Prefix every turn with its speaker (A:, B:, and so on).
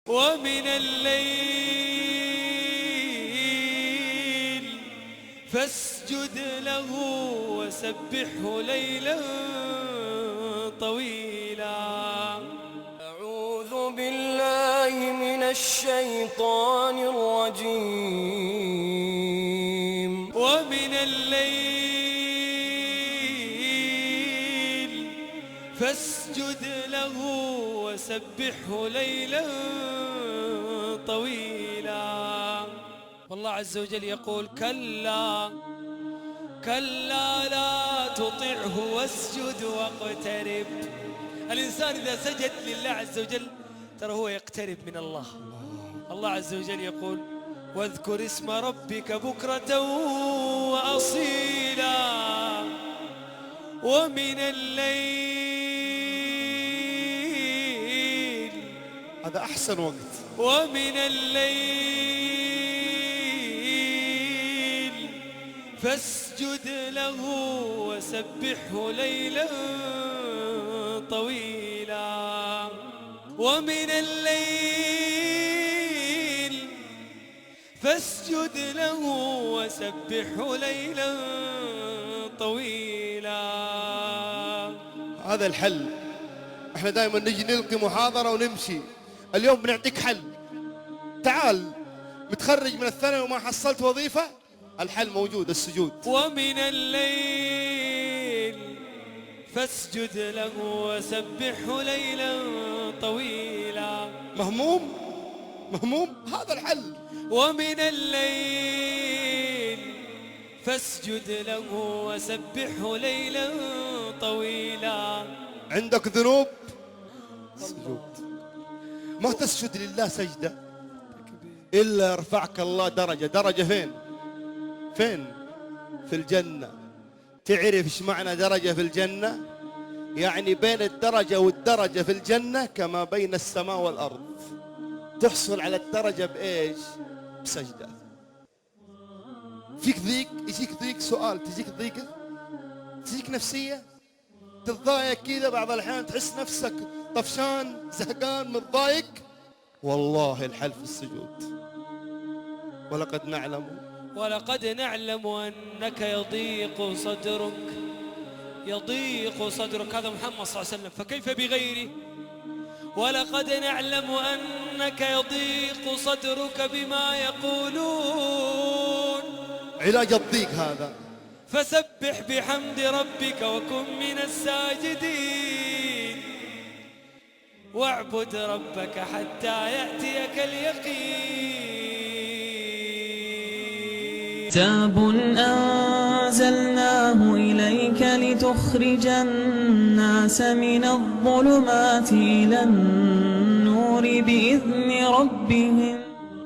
A: ومن الليل فاسجد له وسبحه ليلا طويلا.
B: أعوذ بالله من الشيطان الرجيم.
A: ومن الليل فاسجد له وسبحه ليلا طويلا. والله عز وجل يقول كلا كلا لا تطعه واسجد واقترب. الإنسان إذا سجد لله عز وجل ترى هو يقترب من الله. الله عز وجل يقول واذكر اسم ربك بكرة وأصيلا. ومن الليل
C: هذا أحسن وقت.
A: ومن الليل فاسجد له وسبحه ليلا طويلا. ومن الليل فاسجد له وسبحه ليلا طويلا.
C: هذا الحل. احنا دائما نجي نلقي محاضرة ونمشي. اليوم بنعطيك حل. تعال متخرج من الثانوي وما حصلت وظيفة، الحل موجود، السجود.
A: ومن الليل فاسجد له وسبحه ليلا طويلا.
C: مهموم هذا الحل.
A: ومن الليل فاسجد له وسبحه ليلا طويلا.
C: عندك ذنوب، سجود. ما تسجد لله سجدة إلا يرفعك الله درجة. درجة فين؟ في الجنة. تعرف ايش معنى درجة في الجنة؟ يعني بين الدرجة والدرجة في الجنة كما بين السماء والأرض. تحصل على الدرجة بإيش؟ بسجدة. فيك ضيق، يجيك ضيق سؤال، تجيك ضيقة، تجيك نفسية، تتضايق كذا بعض الأحيان، تحس نفسك طفشان زهقان متضايق، والله الحل في السجود. ولقد نعلم
A: أنك يضيق صدرك. هذا محمد صلى الله عليه وسلم، فكيف بغيره؟ ولقد نعلم أنك يضيق صدرك بما يقولون.
C: علاج الضيق هذا.
A: فسبح بحمد ربك وكن من الساجدين واعبد ربك حتى يأتيك اليقين.
D: كتاب أنزلناه إليك لتخرج الناس من الظلمات إلى النور بإذن ربهم